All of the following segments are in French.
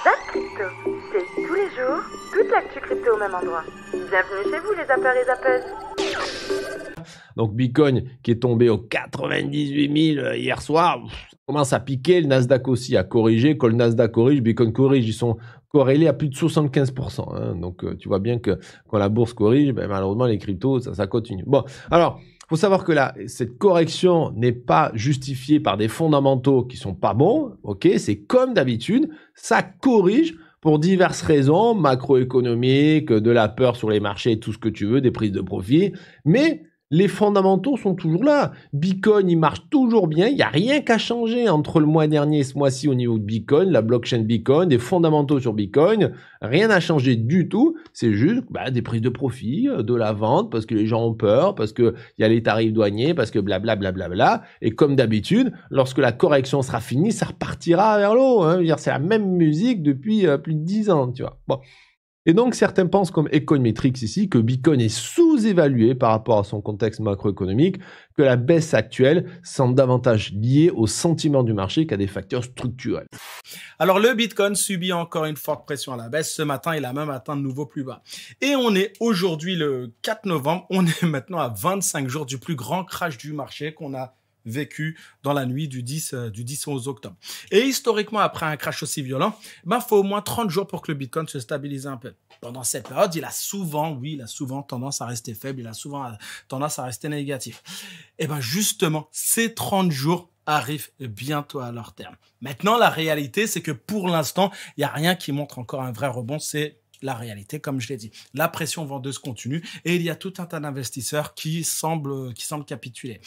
Zap Crypto, c'est tous les jours, toute l'actu crypto au même endroit. Bienvenue chez vous les zappeurs et zappeuses. Donc Bitcoin qui est tombé aux 98 000 hier soir, ça commence à piquer. Le Nasdaq aussi a corrigé. Quand le Nasdaq corrige, Bitcoin corrige. Ils sont corrélés à plus de 75%. Hein. Donc tu vois bien que quand la bourse corrige, ben, malheureusement les cryptos, ça continue. Bon, alors, il faut savoir que là, cette correction n'est pas justifiée par des fondamentaux qui sont pas bons. Ok, c'est comme d'habitude, ça corrige pour diverses raisons, macroéconomiques, de la peur sur les marchés, tout ce que tu veux, des prises de profit. Mais les fondamentaux sont toujours là. Bitcoin, il marche toujours bien. Il n'y a rien qu'à changer entre le mois dernier et ce mois-ci au niveau de Bitcoin, la blockchain Bitcoin, des fondamentaux sur Bitcoin. Rien n'a changé du tout. C'est juste des prises de profit, de la vente, parce que les gens ont peur, parce qu'il y a les tarifs douaniers, parce que blablabla. Bla, bla, bla. Et comme d'habitude, lorsque la correction sera finie, ça repartira vers l'eau. Hein. C'est la même musique depuis plus de 10 ans. Tu vois. Bon. Et donc, certains pensent, comme Econometrix ici, que Bitcoin est sous-évalué par rapport à son contexte macroéconomique, que la baisse actuelle semble davantage liée au sentiment du marché qu'à des facteurs structurels. Alors, le Bitcoin subit encore une forte pression à la baisse. Ce matin, il a même atteint de nouveaux plus bas. Et on est aujourd'hui le 4 novembre. On est maintenant à 25 jours du plus grand crash du marché qu'on a vécu dans la nuit du 10 au 11 octobre. Et historiquement, après un crash aussi violent, faut au moins 30 jours pour que le Bitcoin se stabilise un peu. Pendant cette période, il a souvent tendance à rester faible, il a souvent tendance à rester négatif. Et justement, ces 30 jours arrivent bientôt à leur terme. Maintenant, la réalité, c'est que pour l'instant, il n'y a rien qui montre encore un vrai rebond. C'est la réalité, comme je l'ai dit. La pression vendeuse continue et il y a tout un tas d'investisseurs qui semblent capituler.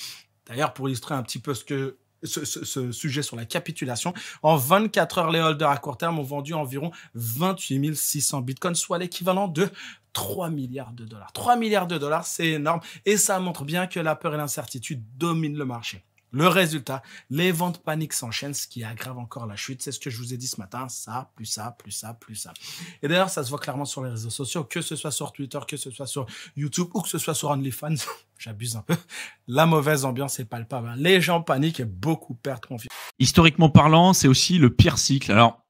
D'ailleurs, pour illustrer un petit peu ce sujet sur la capitulation, en 24 heures, les holders à court terme ont vendu environ 28 600 bitcoins, soit l'équivalent de 3 milliards de dollars. 3 milliards de dollars, c'est énorme et ça montre bien que la peur et l'incertitude dominent le marché. Le résultat, les ventes paniques s'enchaînent, ce qui aggrave encore la chute. C'est ce que je vous ai dit ce matin, ça, plus ça, plus ça, plus ça. Et d'ailleurs, ça se voit clairement sur les réseaux sociaux, que ce soit sur Twitter, que ce soit sur YouTube ou que ce soit sur OnlyFans. J'abuse un peu. La mauvaise ambiance est palpable. Les gens paniquent et beaucoup perdent confiance. Historiquement parlant, c'est aussi le pire cycle. Alors,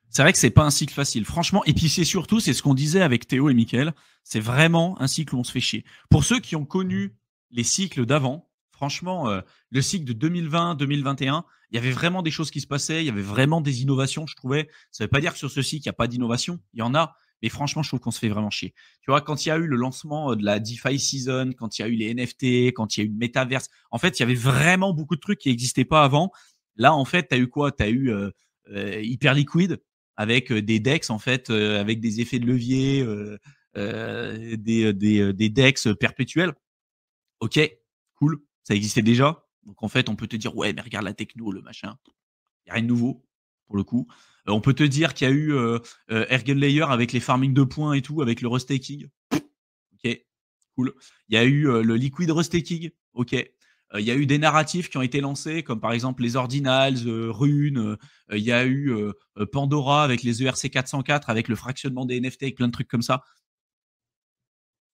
c'est vrai que c'est pas un cycle facile, franchement. Et puis c'est surtout, c'est ce qu'on disait avec Théo et Mickaël, c'est vraiment un cycle où on se fait chier. Pour ceux qui ont connu les cycles d'avant, franchement, le cycle de 2020-2021, il y avait vraiment des choses qui se passaient, il y avait vraiment des innovations, je trouvais. Ça ne veut pas dire que sur ce cycle, il n'y a pas d'innovation, il y en a, mais franchement, je trouve qu'on se fait vraiment chier. Tu vois, quand il y a eu le lancement de la DeFi Season, quand il y a eu les NFT, quand il y a eu le Metaverse, en fait, il y avait vraiment beaucoup de trucs qui n'existaient pas avant. Là, en fait, tu as eu quoi? Tu as eu Hyperliquid avec des DEX, en fait, avec des effets de levier, des DEX perpétuels. Ok, cool. Ça existait déjà. Donc, en fait, on peut te dire, ouais, mais regarde la techno, le machin. Il n'y a rien de nouveau, pour le coup. On peut te dire qu'il y a eu Ergenlayer avec les farming de points et tout, avec le restaking. Ok, cool. Il y a eu le liquid restaking. Ok. Il y a eu des narratifs qui ont été lancés, comme par exemple les Ordinals, Rune. Il y a eu Pandora avec les ERC 404, avec le fractionnement des NFT, avec plein de trucs comme ça.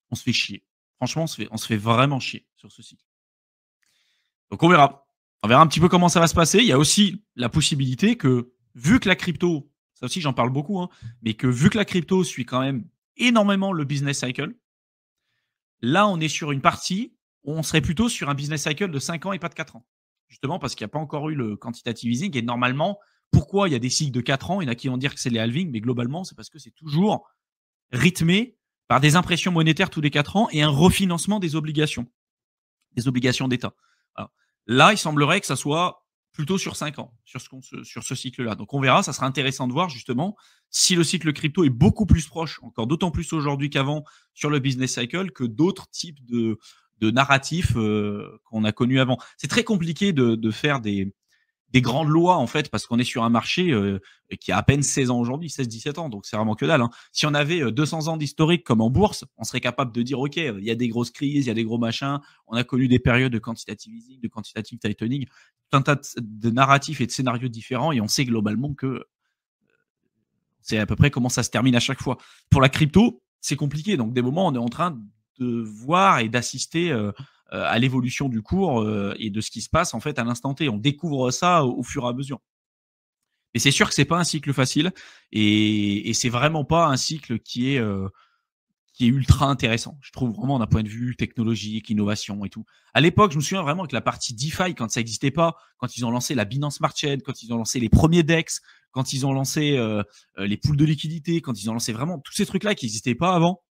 On se fait chier. Franchement, on se fait vraiment chier sur ce cycle. Donc on verra. On verra un petit peu comment ça va se passer. Il y a aussi la possibilité que, vu que la crypto, ça aussi j'en parle beaucoup, hein, mais que vu que la crypto suit quand même énormément le business cycle, là on est sur une partie où on serait plutôt sur un business cycle de 5 ans et pas de 4 ans. Justement parce qu'il n'y a pas encore eu le quantitative easing. Et normalement, pourquoi il y a des cycles de 4 ans? Il y en a qui vont dire que c'est les halvings, mais globalement, c'est parce que c'est toujours rythmé par des impressions monétaires tous les 4 ans et un refinancement des obligations d'État. Voilà. Là, il semblerait que ça soit plutôt sur 5 ans, sur ce cycle-là. Donc, on verra. Ça sera intéressant de voir, justement, si le cycle crypto est beaucoup plus proche, encore d'autant plus aujourd'hui qu'avant, sur le business cycle, que d'autres types de narratifs qu'on a connus avant. C'est très compliqué de faire des grandes lois, en fait, parce qu'on est sur un marché qui a à peine 16 ans aujourd'hui, 16-17 ans, donc c'est vraiment que dalle. Hein. Si on avait 200 ans d'historique comme en bourse, on serait capable de dire, OK, il y a des grosses crises, il y a des gros machins, on a connu des périodes de quantitative easing, de quantitative tightening, tout un tas de narratifs et de scénarios différents, et on sait globalement que c'est à peu près comment ça se termine à chaque fois. Pour la crypto, c'est compliqué, donc des moments, on est en train de voir et d'assister à l'évolution du cours et de ce qui se passe en fait à l'instant T. On découvre ça au fur et à mesure. Et c'est sûr que c'est pas un cycle facile et c'est vraiment pas un cycle qui est ultra intéressant. Je trouve vraiment d'un point de vue technologique, innovation et tout. À l'époque, je me souviens vraiment que la partie DeFi, quand ça n'existait pas, quand ils ont lancé la Binance Smart Chain, quand ils ont lancé les premiers DEX, quand ils ont lancé les pools de liquidité, quand ils ont lancé vraiment tous ces trucs-là qui n'existaient pas avant,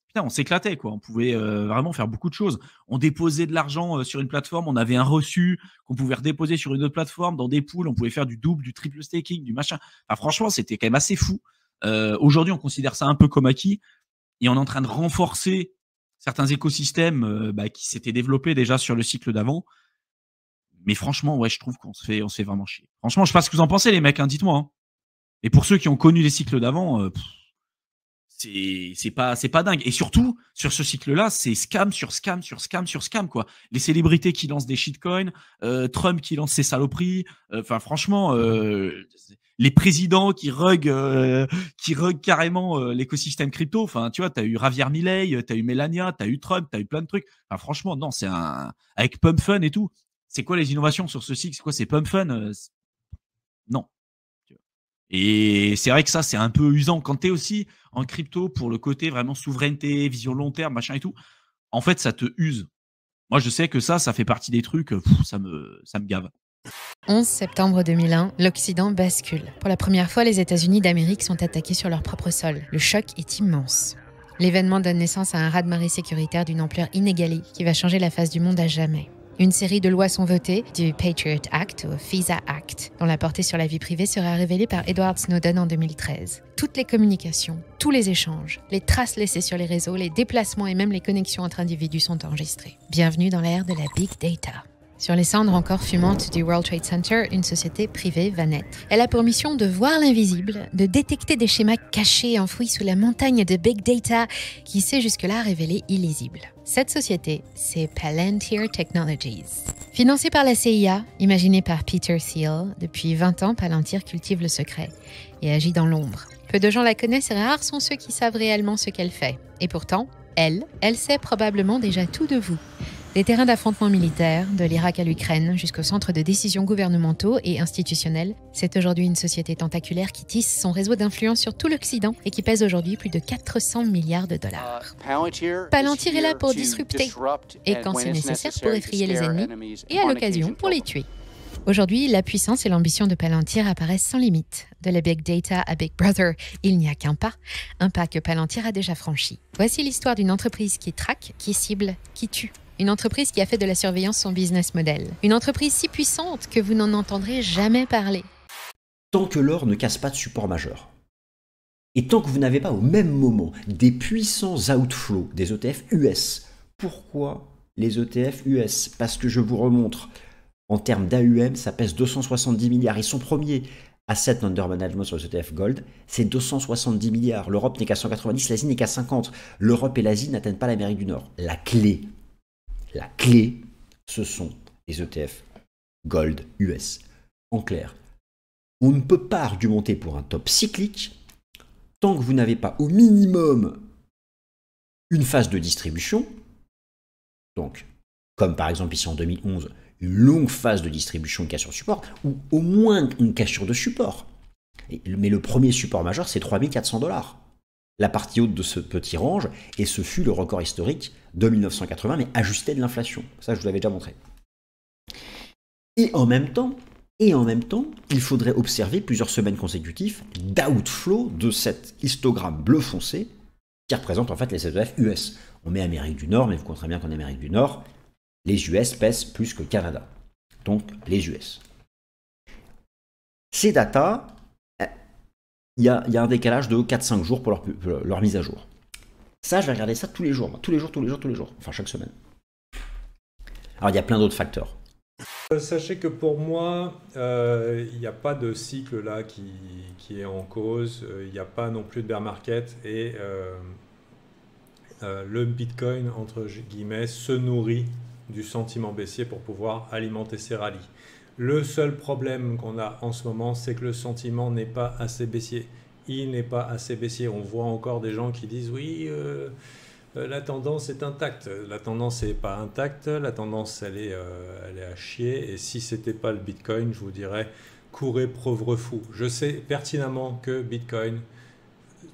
putain, on s'éclatait, quoi. On pouvait vraiment faire beaucoup de choses. On déposait de l'argent sur une plateforme, on avait un reçu qu'on pouvait redéposer sur une autre plateforme, dans des pools, on pouvait faire du double, du triple staking, du machin. Enfin, franchement, c'était quand même assez fou. Aujourd'hui, on considère ça un peu comme acquis. Et on est en train de renforcer certains écosystèmes qui s'étaient développés déjà sur le cycle d'avant. Mais franchement, ouais, je trouve qu'on se fait vraiment chier. Franchement, je sais pas ce que vous en pensez, les mecs, hein, dites-moi. Hein. Et pour ceux qui ont connu les cycles d'avant, c'est pas dingue. Et surtout, sur ce cycle-là, c'est scam sur scam sur scam sur scam, quoi. Les célébrités qui lancent des shitcoins, Trump qui lance ses saloperies. Enfin, franchement, les présidents qui rug carrément l'écosystème crypto. Enfin, tu vois, t'as eu Javier Milei, t'as eu Melania, t'as eu Trump, t'as eu plein de trucs. Enfin, franchement, non, c'est avec Pump Fun et tout. C'est quoi les innovations sur ce cycle? C'est quoi, c'est Pump Fun? Non. Et c'est vrai que ça, c'est un peu usant. Quand tu es aussi en crypto pour le côté vraiment souveraineté, vision long terme, machin et tout, en fait, ça te use. Moi, je sais que ça fait partie des trucs, ça me gave. 11 septembre 2001, l'Occident bascule. Pour la première fois, les États-Unis d'Amérique sont attaqués sur leur propre sol. Le choc est immense. L'événement donne naissance à un raz-de-marée sécuritaire d'une ampleur inégalée qui va changer la face du monde à jamais. Une série de lois sont votées, du Patriot Act au FISA Act, dont la portée sur la vie privée sera révélée par Edward Snowden en 2013. Toutes les communications, tous les échanges, les traces laissées sur les réseaux, les déplacements et même les connexions entre individus sont enregistrés. Bienvenue dans l'ère de la Big Data. Sur les cendres encore fumantes du World Trade Center, une société privée va naître. Elle a pour mission de voir l'invisible, de détecter des schémas cachés enfouis sous la montagne de Big Data qui s'est jusque-là révélée illisible. Cette société, c'est Palantir Technologies. Financée par la CIA, imaginée par Peter Thiel, depuis 20 ans, Palantir cultive le secret et agit dans l'ombre. Peu de gens la connaissent et rares sont ceux qui savent réellement ce qu'elle fait. Et pourtant, elle sait probablement déjà tout de vous. Des terrains d'affrontement militaires, de l'Irak à l'Ukraine, jusqu'aux centres de décision gouvernementaux et institutionnels, c'est aujourd'hui une société tentaculaire qui tisse son réseau d'influence sur tout l'Occident et qui pèse aujourd'hui plus de 400 milliards de dollars. Palantir est là pour disrupter, et quand c'est nécessaire pour effrayer les ennemis, et à l'occasion pour les tuer. Aujourd'hui, la puissance et l'ambition de Palantir apparaissent sans limite. De la Big Data à Big Brother, il n'y a qu'un pas que Palantir a déjà franchi. Voici l'histoire d'une entreprise qui traque, qui cible, qui tue. Une entreprise qui a fait de la surveillance son business model. Une entreprise si puissante que vous n'en entendrez jamais parler. Tant que l'or ne casse pas de support majeur, et tant que vous n'avez pas au même moment des puissants outflows des ETF US, pourquoi les ETF US? Parce que je vous remontre, en termes d'AUM, ça pèse 270 milliards. Ils sont premiers. Asset Under Management sur les ETF Gold, c'est 270 milliards. L'Europe n'est qu'à 190, l'Asie n'est qu'à 50. L'Europe et l'Asie n'atteignent pas l'Amérique du Nord. La clé, ce sont les ETF Gold US. En clair, on ne peut pas argumenter pour un top cyclique tant que vous n'avez pas au minimum une phase de distribution, donc comme par exemple ici en 2011, une longue phase de distribution de cassure de support, ou au moins une cassure de support. Mais le premier support majeur, c'est 3400 $. La partie haute de ce petit range, et ce fut le record historique de 1980, mais ajusté de l'inflation. Ça, je vous l'avais déjà montré. Et en même temps, il faudrait observer plusieurs semaines consécutives d'outflow de cet histogramme bleu foncé qui représente en fait les ETF US. On met Amérique du Nord, mais vous comprenez bien qu'en Amérique du Nord, les US pèsent plus que Canada. Donc, les US. Ces datas, il y a un décalage de 4-5 jours pour leur mise à jour. Ça, je vais regarder ça tous les jours. Tous les jours. Enfin, chaque semaine. Alors, il y a plein d'autres facteurs. Sachez que pour moi, il n'y a pas de cycle là qui est en cause. Il n'y a pas non plus de bear market. Et le Bitcoin, entre guillemets, se nourrit du sentiment baissier pour pouvoir alimenter ses rallyes. Le seul problème qu'on a en ce moment, c'est que le sentiment n'est pas assez baissier. Il n'est pas assez baissier. On voit encore des gens qui disent oui, la tendance est intacte. La tendance n'est pas intacte. La tendance, elle est à chier. Et si c'était pas le Bitcoin, je vous dirais courez pauvre fou. Je sais pertinemment que Bitcoin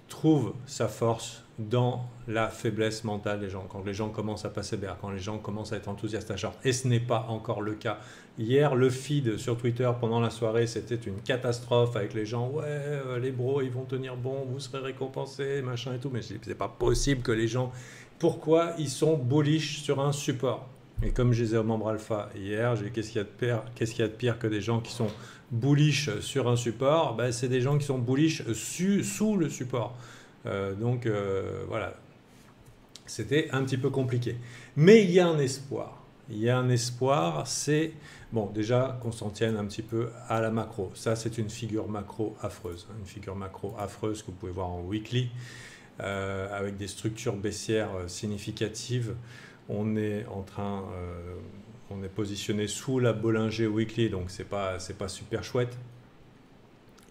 trouve sa force dans la faiblesse mentale des gens, quand les gens commencent à passer berre, quand les gens commencent à être enthousiastes à short. Et ce n'est pas encore le cas. Hier, le feed sur Twitter pendant la soirée, c'était une catastrophe avec les gens. Ouais, les bros, ils vont tenir bon, vous serez récompensés, machin et tout. Mais c'est pas possible que les gens... Pourquoi ils sont bullish sur un support? Et comme je disais au membre alpha hier, qu'est-ce qu'il y a de pire que des gens qui sont bullish sur un support? C'est des gens qui sont bullish sous le support. Donc voilà, c'était un petit peu compliqué. Mais il y a un espoir. Il y a un espoir, c'est, bon, déjà qu'on s'en tienne un petit peu à la macro. Ça, c'est une figure macro affreuse. Une figure macro affreuse que vous pouvez voir en weekly, avec des structures baissières significatives. On est positionné sous la Bollinger Weekly, donc c'est pas super chouette.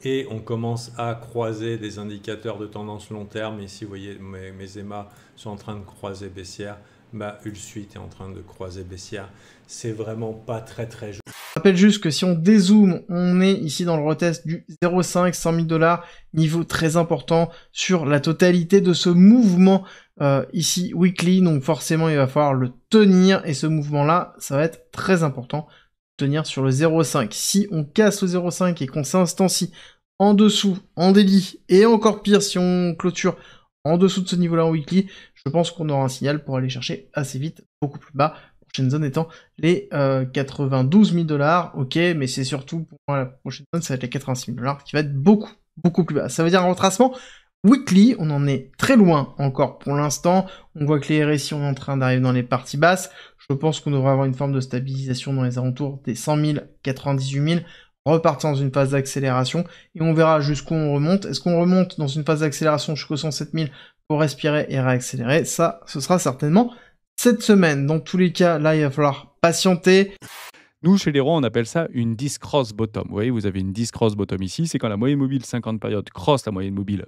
Et on commence à croiser des indicateurs de tendance long terme. Ici, vous voyez, mes EMA sont en train de croiser baissière. Ma Ulsuit est en train de croiser baissière. C'est vraiment pas très très joli. Je rappelle juste que si on dézoome, on est ici dans le retest du 0,5, 100 000 $, niveau très important sur la totalité de ce mouvement ici weekly. Donc forcément, il va falloir le tenir et ce mouvement-là, ça va être très important. Tenir sur le 0,5. Si on casse le 0,5 et qu'on s'instancie en dessous, en délit, et encore pire si on clôture en dessous de ce niveau-là en weekly, je pense qu'on aura un signal pour aller chercher assez vite, beaucoup plus bas. Prochaine zone étant les 92 000 $. Ok, mais c'est surtout pour moi la prochaine zone, ça va être les 86 000 $ qui va être beaucoup plus bas. Ça veut dire un retracement weekly, on en est très loin encore pour l'instant. On voit que les RSI on est en train d'arriver dans les parties basses. Je pense qu'on devrait avoir une forme de stabilisation dans les alentours des 100 000, 98 000, repartir dans une phase d'accélération, et on verra jusqu'où on remonte. Est-ce qu'on remonte dans une phase d'accélération jusqu'aux 107 000 pour respirer et réaccélérer? Ça, ce sera certainement cette semaine. Dans tous les cas, là, il va falloir patienter. Nous, chez les rois, on appelle ça une disc-cross bottom. Vous voyez, vous avez une disc-cross bottom ici. C'est quand la moyenne mobile 50 périodes cross la moyenne mobile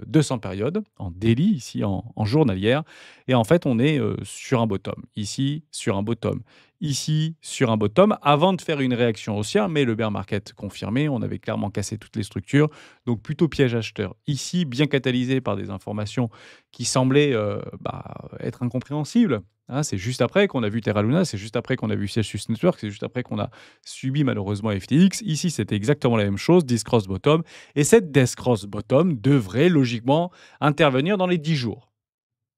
200 périodes, en daily, ici, en journalière. Et en fait, on est sur un bottom. Ici, sur un bottom. Ici, sur un bottom, avant de faire une réaction haussière. Mais le bear market confirmé, on avait clairement cassé toutes les structures. Donc, plutôt piège acheteur. Ici, bien catalysé par des informations qui semblaient être incompréhensibles. Hein, c'est juste après qu'on a vu Terra Luna, c'est juste après qu'on a vu Celsius Network, c'est juste après qu'on a subi malheureusement FTX. Ici, c'était exactement la même chose, Death Cross Bottom. Et cette Death Cross Bottom devrait logiquement intervenir dans les 10 jours.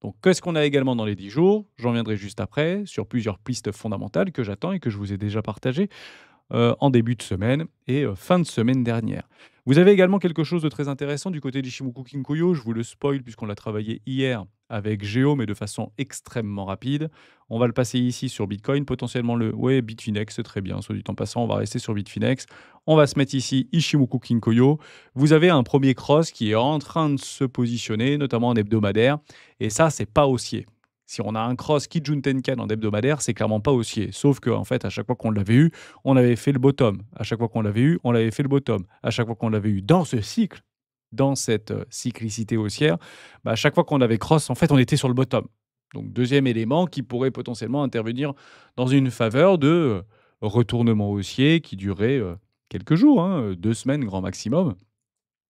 Donc, qu'est-ce qu'on a également dans les 10 jours? J'en viendrai juste après, sur plusieurs pistes fondamentales que j'attends et que je vous ai déjà partagées en début de semaine et fin de semaine dernière. Vous avez également quelque chose de très intéressant du côté d'Ichimoku Kinkoyo. Je vous le spoil puisqu'on l'a travaillé hier avec Géo, mais de façon extrêmement rapide. On va le passer ici sur Bitcoin, potentiellement Bitfinex, c'est très bien, soit dit en passant, on va rester sur Bitfinex. On va se mettre ici Ichimoku Kinkoyo. Vous avez un premier cross qui est en train de se positionner, notamment en hebdomadaire, et ça, c'est pas haussier. Si on a un cross Kijun Tenkan en hebdomadaire, c'est clairement pas haussier. Sauf qu'en fait, à chaque fois qu'on l'avait eu, on avait fait le bottom. À chaque fois qu'on l'avait eu, on avait fait le bottom. À chaque fois qu'on l'avait eu dans ce cycle, dans cette cyclicité haussière, à chaque fois qu'on avait cross, en fait, on était sur le bottom. Donc, deuxième élément qui pourrait potentiellement intervenir dans une faveur de retournement haussier qui durerait quelques jours, 2 semaines grand maximum.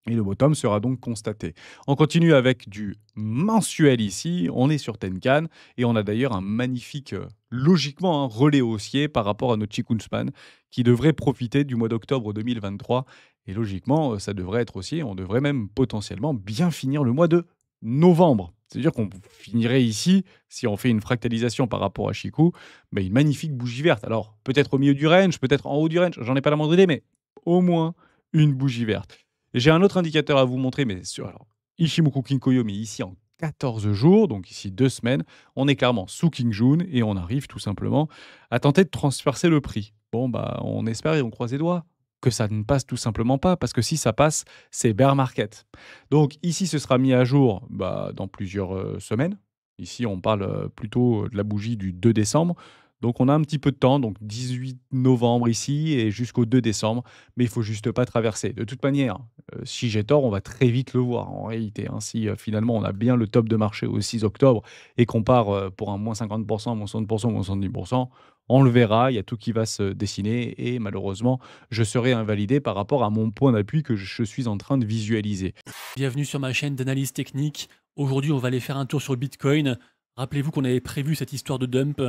Et le bottom sera donc constaté. On continue avec du mensuel ici. On est sur Tenkan et on a d'ailleurs un magnifique, logiquement, relais haussier par rapport à notre Chikun's Span qui devrait profiter du mois d'octobre 2023. Et logiquement, ça devrait être haussier. On devrait même potentiellement bien finir le mois de novembre. C'est-à-dire qu'on finirait ici, si on fait une fractalisation par rapport à Chikou, une magnifique bougie verte. Alors, peut-être au milieu du range, peut-être en haut du range, j'en ai pas la moindre idée, mais au moins une bougie verte. J'ai un autre indicateur à vous montrer, mais sur Ichimoku Kinkoyo, mais ici en 14 jours, donc ici 2 semaines, on est clairement sous King June et on arrive tout simplement à tenter de transpercer le prix. Bon, on espère et on croise les doigts que ça ne passe tout simplement pas, parce que si ça passe, c'est bear market. Donc ici, ce sera mis à jour dans plusieurs semaines. Ici, on parle plutôt de la bougie du 2 décembre. Donc, on a un petit peu de temps, donc 18 novembre ici et jusqu'au 2 décembre, mais il ne faut juste pas traverser. De toute manière, si j'ai tort, on va très vite le voir en réalité. Si finalement on a bien le top de marché au 6 octobre et qu'on part pour un moins 50%, moins 60%, moins 70%, On le verra, il y a tout qui va se dessiner et malheureusement, je serai invalidé par rapport à mon point d'appui que je suis en train de visualiser. Bienvenue sur ma chaîne d'analyse technique. Aujourd'hui, on va aller faire un tour sur le Bitcoin. Rappelez-vous qu'on avait prévu cette histoire de dump.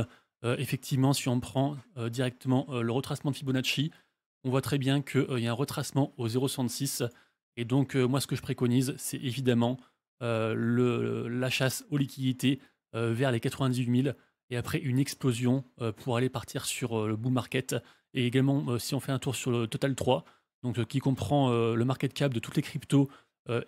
Effectivement, si on prend directement le retracement de Fibonacci, on voit très bien qu'il y a un retracement au 0,66. Et donc, moi, ce que je préconise, c'est évidemment la chasse aux liquidités vers les 98 000 et après une explosion pour aller partir sur le bull market. Et également, si on fait un tour sur le Total 3, donc qui comprend le market cap de toutes les cryptos,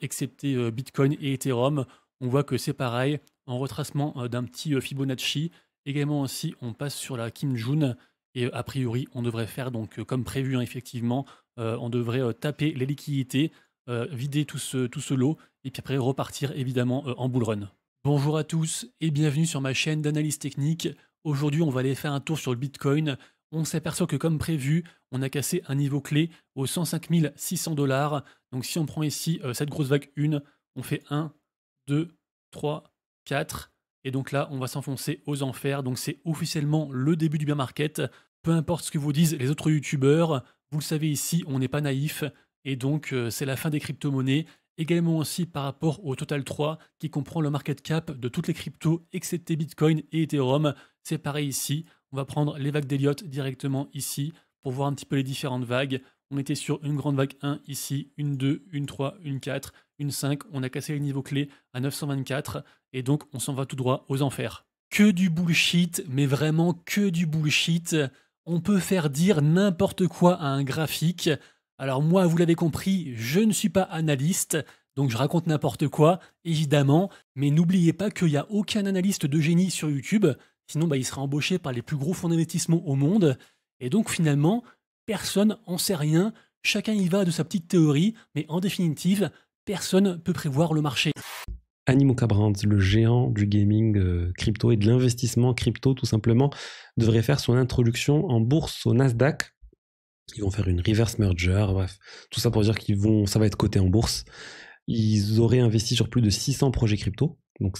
excepté Bitcoin et Ethereum, on voit que c'est pareil, en retracement d'un petit Fibonacci. Également aussi, on passe sur la Kim June et a priori, on devrait faire donc comme prévu, hein, effectivement, on devrait taper les liquidités, vider tout ce lot et puis après repartir évidemment en bull run. Bonjour à tous et bienvenue sur ma chaîne d'analyse technique. Aujourd'hui, on va aller faire un tour sur le Bitcoin. On s'aperçoit que comme prévu, on a cassé un niveau clé aux 105 600 $. Donc si on prend ici cette grosse vague 1, on fait 1, 2, 3, 4. Et donc là, on va s'enfoncer aux enfers. Donc c'est officiellement le début du bear market. Peu importe ce que vous disent les autres youtubeurs, vous le savez ici, on n'est pas naïf. Et donc c'est la fin des crypto-monnaies. Également aussi par rapport au Total 3 qui comprend le market cap de toutes les cryptos excepté Bitcoin et Ethereum. C'est pareil ici. On va prendre les vagues d'Elliott directement ici pour voir un petit peu les différentes vagues. On était sur une grande vague 1 ici, une 2, une 3, une 4, une 5. On a cassé les niveaux clés à 924 et donc on s'en va tout droit aux enfers. Que du bullshit, mais vraiment que du bullshit. On peut faire dire n'importe quoi à un graphique. Alors moi, vous l'avez compris, je ne suis pas analyste, donc je raconte n'importe quoi, évidemment, mais n'oubliez pas qu'il n'y a aucun analyste de génie sur YouTube, sinon il sera embauché par les plus gros fonds d'investissement au monde, et donc finalement, personne n'en sait rien, chacun y va de sa petite théorie, mais en définitive, personne ne peut prévoir le marché. Animoca Brands, le géant du gaming crypto et de l'investissement crypto tout simplement, devrait faire son introduction en bourse au Nasdaq. Ils vont faire une reverse merger, bref, tout ça pour dire ça va être coté en bourse. Ils auraient investi sur plus de 600 projets crypto, donc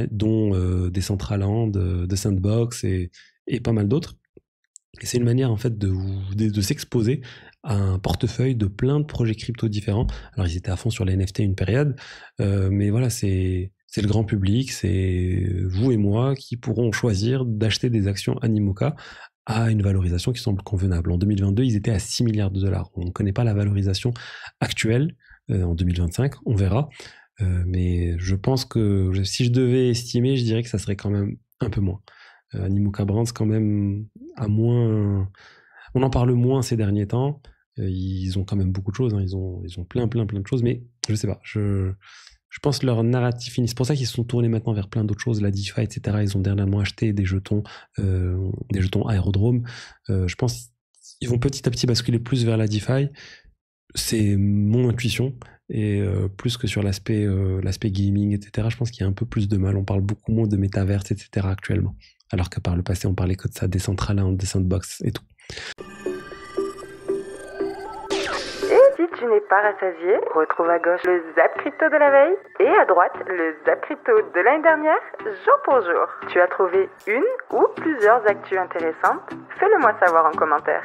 dont Decentraland, The Sandbox et pas mal d'autres. Et c'est une manière en fait de s'exposer à un portefeuille de plein de projets crypto différents. Alors ils étaient à fond sur les NFT une période, mais voilà, c'est le grand public, c'est vous et moi qui pourront choisir d'acheter des actions Animoca à une valorisation qui semble convenable. En 2022, ils étaient à 6 milliards de dollars. On ne connaît pas la valorisation actuelle. En 2025, on verra. Mais je pense que si je devais estimer, je dirais que ça serait quand même un peu moins. Animoca Brands, quand même, à moins... On en parle moins ces derniers temps. Ils ont quand même beaucoup de choses. Hein. Ils ont plein de choses. Mais je sais pas. Je pense que leur narratif finit. C'est pour ça qu'ils se sont tournés maintenant vers plein d'autres choses, la DeFi, etc. Ils ont dernièrement acheté des jetons aérodromes. Je pense qu'ils vont petit à petit basculer plus vers la DeFi. C'est mon intuition. Et plus que sur l'aspect gaming, etc. Je pense qu'il y a un peu plus de mal. On parle beaucoup moins de métaverse, etc. actuellement. Alors que par le passé, on parlait que de ça, des Decentraland, des Sandbox et tout. Si tu n'es pas rassasié, retrouve à gauche le Zap Crypto de la veille et à droite le Zap Crypto de l'année dernière, jour pour jour. Tu as trouvé une ou plusieurs actus intéressantes? Fais-le moi savoir en commentaire.